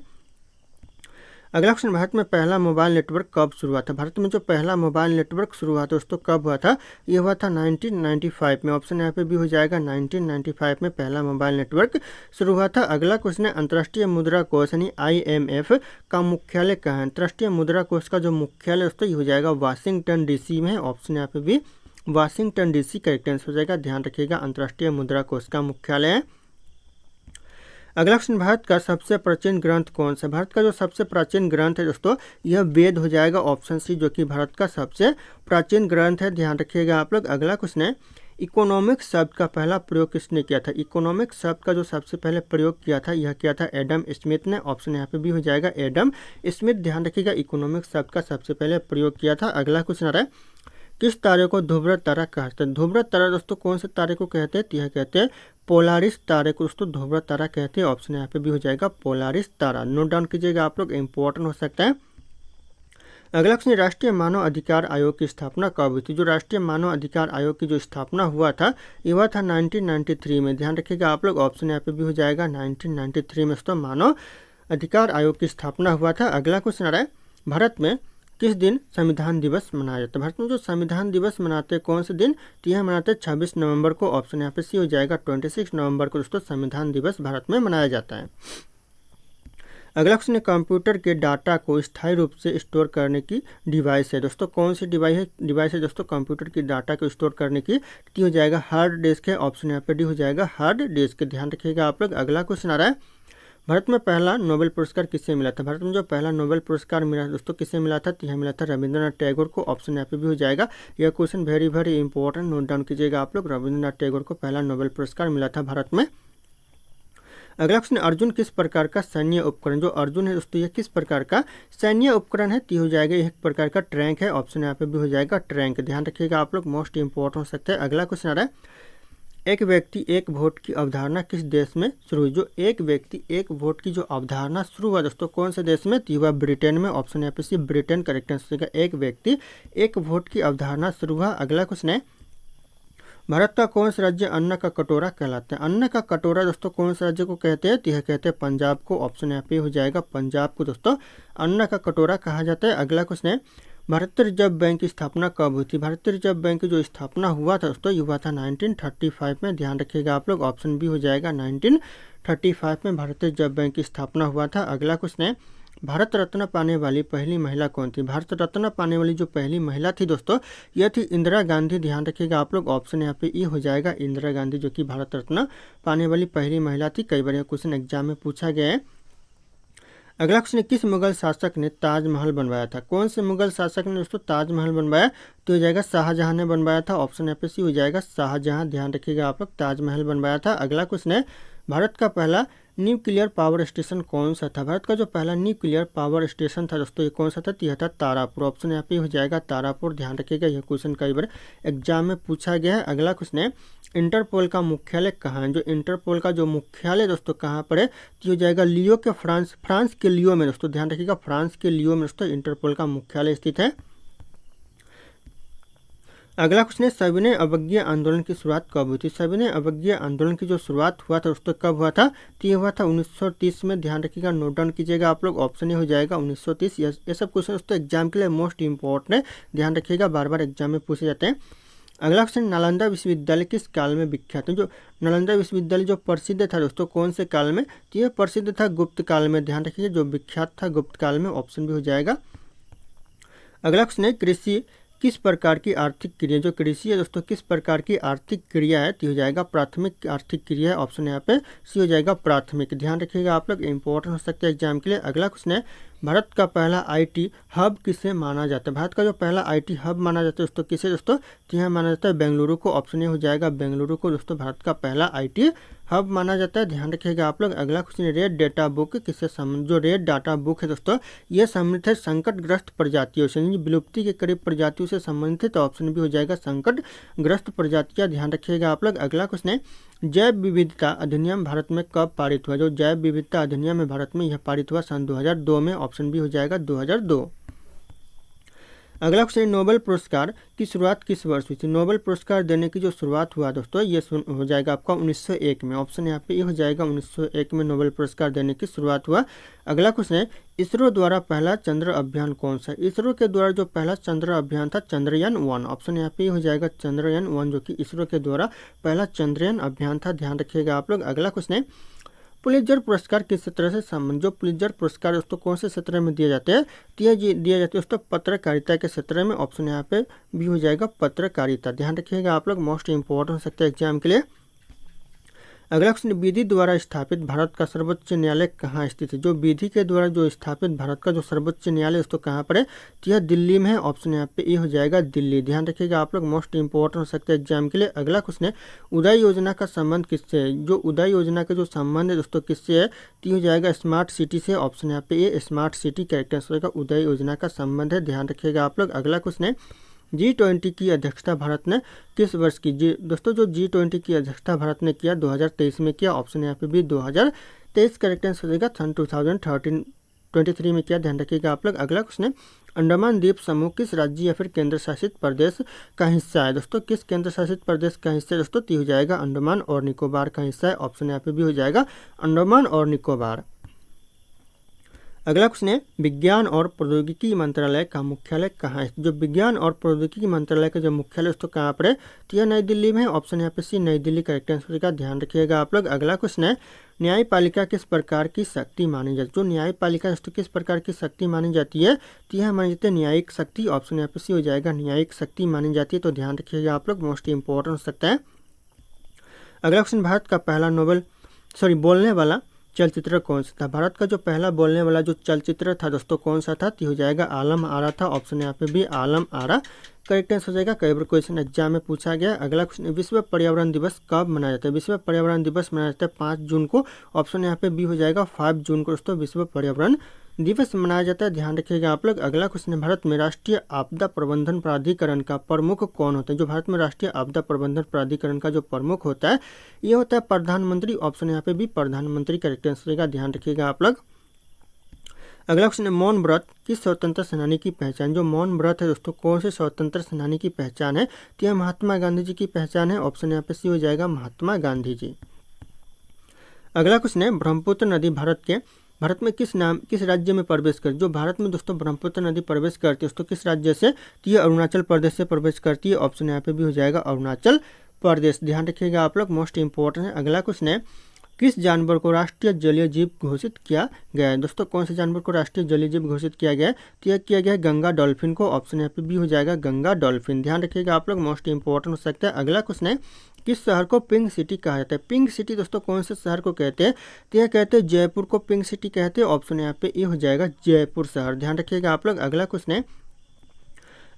अगला क्वेश्चन, भारत में पहला मोबाइल नेटवर्क कब शुरू हुआ था? भारत में जो पहला मोबाइल नेटवर्क शुरू हुआ था दोस्तों कब हुआ था? ये हुआ था 1995 में। ऑप्शन यहाँ पे भी हो जाएगा 1995 में पहला मोबाइल नेटवर्क शुरू हुआ था। अगला क्वेश्चन है, अंतर्राष्ट्रीय मुद्रा कोष यानी IMF का मुख्यालय कहाँ है? अंतर्राष्ट्रीय मुद्रा कोष का जो मुख्यालय दोस्तों ये हो जाएगा वाशिंगटन DC में है। ऑप्शन यहाँ पे भी वाशिंगटन DC करेक्ट आंसर हो जाएगा। ध्यान रखिएगा, अंतर्राष्ट्रीय मुद्रा कोष का मुख्यालय है। अगला क्वेश्चन, भारत का सबसे प्राचीन ग्रंथ कौन सा? भारत का जो सबसे प्राचीन ग्रंथ है दोस्तों यह वेद हो जाएगा। ऑप्शन सी, जो कि भारत का सबसे प्राचीन ग्रंथ है। ध्यान रखिएगा आप लोग। अगला क्वेश्चन है, इकोनॉमिक्स शब्द का पहला प्रयोग किसने किया था? इकोनॉमिक्स शब्द का जो सबसे पहले प्रयोग किया था यह किया था एडम स्मिथ ने। ऑप्शन यहाँ पे भी हो जाएगा एडम स्मिथ। ध्यान रखिएगा, इकोनॉमिक्स शब्द का सबसे पहले प्रयोग किया था। अगला क्वेश्चन आ रहा है, किस तारे को ध्रुव तारा कहते हैं? ध्रुव तारा दोस्तों कौन से तारे को कहते हैं? तो यह कहते हैं पोलारिस तारे को दोस्तों ध्रुव तारा कहते हैं। ऑप्शन यहाँ पे भी हो जाएगा पोलारिस तारा। नोट डाउन कीजिएगा आप लोग, इंपॉर्टेंट हो सकता है। अगला क्वेश्चन, राष्ट्रीय मानव अधिकार आयोग की स्थापना कब हुई थी? जो राष्ट्रीय मानव अधिकार आयोग की जो स्थापना हुआ था ये हुआ था 1993 में। ध्यान रखिएगा आप लोग। ऑप्शन यहाँ पे भी हो जाएगा 1993 में दोस्तों मानव अधिकार आयोग की स्थापना हुआ था। अगला क्वेश्चन आ रहा है, भारत में किस दिन संविधान दिवस मनाया जाता है? भारत में जो संविधान दिवस मनाते हैं कौन से दिन? तो यह मनाते हैं 26 नवंबर को। ऑप्शन यहाँ पे सी हो जाएगा 26 नवंबर को दोस्तों संविधान दिवस भारत में मनाया जाता है। अगला क्वेश्चन है, कंप्यूटर के डाटा को स्थायी रूप से स्टोर करने की डिवाइस है दोस्तों कौन सी डिवाइस है दोस्तों कंप्यूटर की डाटा को स्टोर करने की? टी हो जाएगा हार्ड डिस्क है। ऑप्शन यहाँ पे डी हो जाएगा हार्ड डिस्क। ध्यान रखिएगा आप लोग। अगला क्वेश्चन आ रहा है, भारत में पहला नोबेल पुरस्कार किसे मिला था? भारत में जो पहला नोबेल पुरस्कार मिला दोस्तों किसे मिला था? तो यह मिला था रविंद्रनाथ टैगोर को। ऑप्शन यहाँ पे भी हो जाएगा। यह question very very important, note down कीजिएगा आप लोग। रविंद्रनाथ टैगोर को पहला नोबेल पुरस्कार मिला था भारत में। अगला क्वेश्चन, अर्जुन किस प्रकार का सैन्य उपकरण? जो अर्जुन है दोस्तों यह किस प्रकार का सैन्य उपकरण है? तो हो जाएगा एक प्रकार का ट्रैंक है। ऑप्शन यहाँ पे भी हो जाएगा ट्रैंक। ध्यान रखिएगा आप लोग, मोस्ट इंपॉर्टेंट हो सकता है। अगला क्वेश्चन आ रहा है, एक व्यक्ति एक वोट की अवधारणा किस देश में शुरू हुई? जो एक व्यक्ति एक वोट की जो अवधारणा शुरू हुआ दोस्तों कौन से देश में? तो हुआ ब्रिटेन में। ऑप्शन यहाँ पे सी ब्रिटेन करेक्ट आंसर है। एक व्यक्ति एक वोट की अवधारणा शुरू हुआ। अगला क्वेश्चन है, भारत का कौन सा राज्य अन्न का कटोरा कहलाता है? अन्न का कटोरा दोस्तों कौन से राज्य को कहते हैं? तो यह कहते हैं पंजाब को। ऑप्शन यहाँ पे हो जाएगा पंजाब को दोस्तों अन्न का कटोरा कहा जाता है। अगला क्वेश्चन है, भारतीय रिजर्व बैंक की स्थापना कब हुई थी? भारतीय रिजर्व बैंक की जो स्थापना हुआ था दोस्तों, ये हुआ था 1935 में। ध्यान रखिएगा आप लोग, ऑप्शन बी हो जाएगा 1935 में भारतीय रिजर्व बैंक की स्थापना हुआ था। अगला क्वेश्चन है, भारत रत्न पाने वाली पहली महिला कौन थी? भारत रत्न पाने वाली जो पहली महिला थी दोस्तों, यह थी इंदिरा गांधी। ध्यान रखिएगा आप लोग, ऑप्शन यहाँ पे ई हो जाएगा इंदिरा गांधी, जो कि भारत रत्न पाने वाली पहली महिला थी। कई बार यह क्वेश्चन एग्जाम में पूछा गया है। अगला क्वेश्चन, किस मुगल शासक ने ताजमहल बनवाया था? कौन से मुगल शासक ने दोस्तों ताजमहल बनवाया? तो हो जाएगा शाहजहां ने बनवाया था। ऑप्शन यहाँ पे सी हो जाएगा शाहजहां। ध्यान रखिएगा आप लोग, ताजमहल बनवाया था। अगला क्वेश्चन है, भारत का पहला न्यूक्लियर पावर स्टेशन कौन सा था? भारत का जो पहला न्यूक्लियर पावर स्टेशन था दोस्तों, ये कौन सा था? यह था तारापुर। ऑप्शन यहाँ पे हो जाएगा तारापुर। ध्यान रखिएगा, यह क्वेश्चन कई बार एग्जाम में पूछा गया है। अगला क्वेश्चन है, इंटरपोल का मुख्यालय कहाँ है? जो इंटरपोल का जो मुख्यालय दोस्तों कहाँ पर है? तो हो जाएगा लियो के फ्रांस के लियो में दोस्तों। ध्यान रखिएगा, फ्रांस के लियो में दोस्तों इंटरपोल का मुख्यालय स्थित है। अगला क्वेश्चन है, सविनय अवज्ञा आंदोलन की शुरुआत कब हुई थी? सविनय अवज्ञा आंदोलन की जो शुरुआत हुआ था दोस्तों कब हुआ था? तो ये हुआ था 1930 में। ध्यान रखिएगा, नोट डाउन कीजिएगा आप लोग, ऑप्शन ये हो जाएगा 1930। ये सब क्वेश्चन दोस्तों एग्जाम के लिए मोस्ट इंपॉर्टेंट है, ध्यान रखिएगा, बार बार एग्जाम में पूछे जाते हैं। अगला क्वेश्चन, नालंदा विश्वविद्यालय किस काल में विख्यात है? जो नालंदा विश्वविद्यालय जो प्रसिद्ध था दोस्तों कौन से काल में? तो यह प्रसिद्ध था गुप्त काल में। ध्यान रखिए, जो विख्यात था गुप्त काल में। ऑप्शन भी हो जाएगा। अगला क्वेश्चन है, कृषि किस प्रकार की आर्थिक क्रिया? जो कृषि है दोस्तों किस प्रकार की आर्थिक क्रिया है? तो हो जाएगा प्राथमिक आर्थिक क्रिया है। ऑप्शन यहाँ पे सी हो जाएगा प्राथमिक। ध्यान रखिएगा आप लोग, इंपॉर्टेंट हो सकता है एग्जाम के लिए। अगला क्वेश्चन है, भारत का पहला आईटी हब किसे माना जाता है? भारत का जो पहला आईटी हब माना जाता है दोस्तों किसे दोस्तों? तो यहाँ माना जाता है बेंगलुरु को। ऑप्शन ये हो जाएगा बेंगलुरु को दोस्तों भारत का पहला आईटी हब माना जाता है। ध्यान रखिएगा आप लोग। अगला क्वेश्चन, रेड डेटा बुक किससे संबंधित? जो रेड डाटा बुक है दोस्तों, ये संबंधित है संकटग्रस्त प्रजातियों से, विलुप्ति के करीब प्रजातियों से संबंधित है। तो ऑप्शन भी हो जाएगा संकटग्रस्त प्रजातियां। ध्यान रखिएगा आप लोग। अगला क्वेश्चन है, जैव विविधता अधिनियम भारत में कब पारित हुआ? जो जैव विविधता अधिनियम है भारत में, यह पारित हुआ सन 2002 में। ऑप्शन भी हो जाएगा 2002। अगला क्वेश्चन, नोबेल पुरस्कार की शुरुआत किस वर्ष हुई थी? नोबेल पुरस्कार देने की जो शुरुआत हुआ दोस्तों, ये हो जाएगा आपका 1901 में। ऑप्शन यहाँ पे ये हो जाएगा 1901 में नोबेल पुरस्कार देने की शुरुआत हुआ। अगला क्वेश्चन है, इसरो द्वारा पहला चंद्र अभियान कौन सा? इसरो के द्वारा जो पहला चंद्र अभियान था चंद्रयान 1। ऑप्शन यहाँ पे हो जाएगा चंद्रयान 1, जो कि इसरो के द्वारा पहला चंद्रयान अभियान था। ध्यान रखिएगा आप लोग। अगला क्वेश्चन है, पुलित्जर पुरस्कार किस क्षेत्र से संबंधित? जो पुलित्जर पुरस्कार दोस्तों कौन से क्षेत्र में दिए जाते हैं? तो ये दिए जाते हैं दोस्तों पत्रकारिता के क्षेत्र में। ऑप्शन यहाँ पे भी हो जाएगा पत्रकारिता। ध्यान रखिएगा आप लोग, मोस्ट इंपॉर्टेंट हो सकता है एग्जाम के लिए। अगला क्वेश्चन, विधि द्वारा स्थापित भारत का सर्वोच्च न्यायालय कहाँ स्थित है? जो विधि के द्वारा जो स्थापित भारत का जो सर्वोच्च न्यायालय दोस्तों कहाँ पर है? तो यह दिल्ली में है। ऑप्शन यहाँ पे ये हो जाएगा दिल्ली। ध्यान रखिएगा आप लोग, मोस्ट इंपॉर्टेंट हो सकता है एग्जाम के लिए। अगला क्वेश्चन है, उदय योजना का संबंध किससे है? जो उदय योजना का जो संबंध है दोस्तों किससे है? तो हो जाएगा स्मार्ट सिटी से। ऑप्शन यहाँ पे ये स्मार्ट सिटी करेक्ट आंसर का उदय योजना का संबंध है। ध्यान रखिएगा आप लोग। अगला क्वेश्चन है, G20 की अध्यक्षता भारत ने किस वर्ष की? दोस्तों जो G20 की अध्यक्षता भारत ने किया 2023 में किया। ऑप्शन यहाँ पे भी 2023 करेक्ट आंसर हो जाएगा। सन 2023 में किया। ध्यान रखिएगा आप लोग। अगला क्वेश्चन है, अंडमान द्वीप समूह किस राज्य या फिर केंद्र शासित प्रदेश का हिस्सा है? दोस्तों किस केंद्र शासित प्रदेश का हिस्सा है दोस्तों? तो हो जाएगा अंडमान और निकोबार का हिस्सा है। ऑप्शन यहाँ पे भी हो जाएगा अंडमान और निकोबार। अगला क्वेश्चन है, विज्ञान और प्रौद्योगिकी मंत्रालय का मुख्यालय कहाँ है? जो विज्ञान और प्रौद्योगिकी मंत्रालय का जो मुख्यालय दोस्तों कहाँ पर है? तो यह नई दिल्ली में है। ऑप्शन यहाँ पे सी नई दिल्ली करेक्ट आंसर का। ध्यान रखिएगा आप लोग। अगला क्वेश्चन है, न्यायपालिका किस प्रकार की शक्ति मानी जाती है? जो न्यायपालिका दोस्तों किस प्रकार की शक्ति मानी जाती है? तो यह मानी जाती है न्यायिक शक्ति। ऑप्शन यहाँ पे सी हो जाएगा न्यायिक शक्ति मानी जाती है। तो ध्यान रखिएगा आप लोग, मोस्ट इंपॉर्टेंट हो सकता है। अगला क्वेश्चन, भारत का पहला बोलने वाला चलचित्र कौन सा था? भारत का जो पहला बोलने वाला जो चलचित्र था दोस्तों कौन सा था? तो हो जाएगा आलम आरा था। ऑप्शन यहाँ पे भी आलम आरा करेक्ट आंसर हो जाएगा। कई बार क्वेश्चन एग्जाम में पूछा गया। अगला क्वेश्चन, विश्व पर्यावरण दिवस कब मनाया जाता है? विश्व पर्यावरण दिवस मनाया जाता है 5 जून को। ऑप्शन यहाँ पे बी हो जाएगा 5 जून को दोस्तों विश्व पर्यावरण दिवस मनाया जाता है। ध्यान रखिएगा आप लोग। अगला क्वेश्चन है, भारत में राष्ट्रीय आपदा प्रबंधन प्राधिकरण का प्रमुख कौन होता है? जो भारत में राष्ट्रीय आपदा प्रबंधन प्राधिकरण का जो प्रमुख होता है ये होता है प्रधानमंत्री। ऑप्शन यहाँ पे भी प्रधानमंत्री करेक्ट आंसर रहेगा। ध्यान रखिएगा आप लोग। अगला क्वेश्चन है मौन व्रत किस स्वतंत्र सेनानी की पहचान। जो मौन व्रत है दोस्तों कौन से स्वतंत्र सेनानी की पहचान है, तो यह महात्मा गांधी जी की पहचान है। ऑप्शन यहाँ पे सी हो जाएगा महात्मा गांधी जी। अगला क्वेश्चन है ब्रह्मपुत्र नदी भारत में किस राज्य में प्रवेश करती है। जो भारत में दोस्तों ब्रह्मपुत्र नदी प्रवेश करती है दोस्तों किस राज्य से, तो ये अरुणाचल प्रदेश से प्रवेश करती है। ऑप्शन यहाँ पे भी हो जाएगा अरुणाचल प्रदेश। ध्यान रखिएगा आप लोग, मोस्ट इंपॉर्टेंट है। अगला क्वेश्चन है किस जानवर को राष्ट्रीय जलीय जीव घोषित किया गया है। दोस्तों कौन से जानवर को राष्ट्रीय जलीय जीव घोषित किया गया है, तो यह किया गया है गंगा डॉल्फिन को। ऑप्शन यहाँ पे भी हो जाएगा गंगा डॉल्फिन। ध्यान रखिएगा आप लोग, मोस्ट इंपॉर्टेंट हो सकता है। अगला क्वेश्चन है किस शहर को पिंक सिटी कहा जाता है। पिंक सिटी दोस्तों कौन से शहर को कहते हैं, तो यह कहते हैं जयपुर को पिंक सिटी कहते हैं। ऑप्शन यहाँ पे ये हो जाएगा जयपुर शहर। ध्यान रखिएगा आप लोग। अगला क्वेश्चन है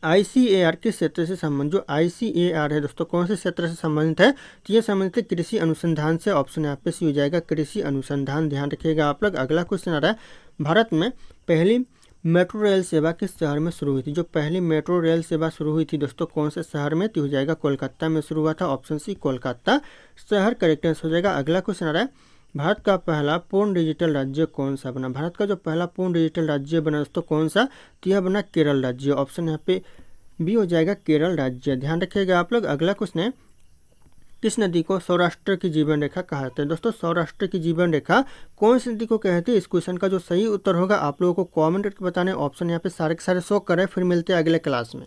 ICAR किस क्षेत्र से संबंधित। जो ICAR है दोस्तों कौन से क्षेत्र से संबंधित है, तो ये संबंधित है कृषि अनुसंधान से। ऑप्शन यहाँ पे सी हो जाएगा कृषि अनुसंधान। ध्यान रखिएगा आप लोग। अगला क्वेश्चन आ रहा है भारत में पहली मेट्रो रेल सेवा किस शहर में शुरू हुई थी। जो पहली मेट्रो रेल सेवा शुरू हुई थी दोस्तों कौन से शहर में, तो हो जाएगा कोलकाता में शुरू हुआ था। ऑप्शन सी कोलकाता शहर करेक्ट आंसर हो जाएगा। अगला क्वेश्चन आ रहा है भारत का पहला पूर्ण डिजिटल राज्य कौन सा बना। भारत का जो पहला पूर्ण डिजिटल राज्य बना दोस्तों कौन सा, तो यह बना केरल राज्य। ऑप्शन यहाँ पे भी हो जाएगा केरल राज्य। ध्यान रखिएगा आप लोग। अगला क्वेश्चन है किस नदी को सौराष्ट्र की जीवन रेखा कहा जाता है। दोस्तों सौराष्ट्र की जीवन रेखा कौन सी नदी को कहते हैं। इस क्वेश्चन का जो सही उत्तर होगा आप लोगों को कमेंट करके बताना है। ऑप्शन यहाँ पे सारे के सारे शो करें। फिर मिलते हैं अगले क्लास में।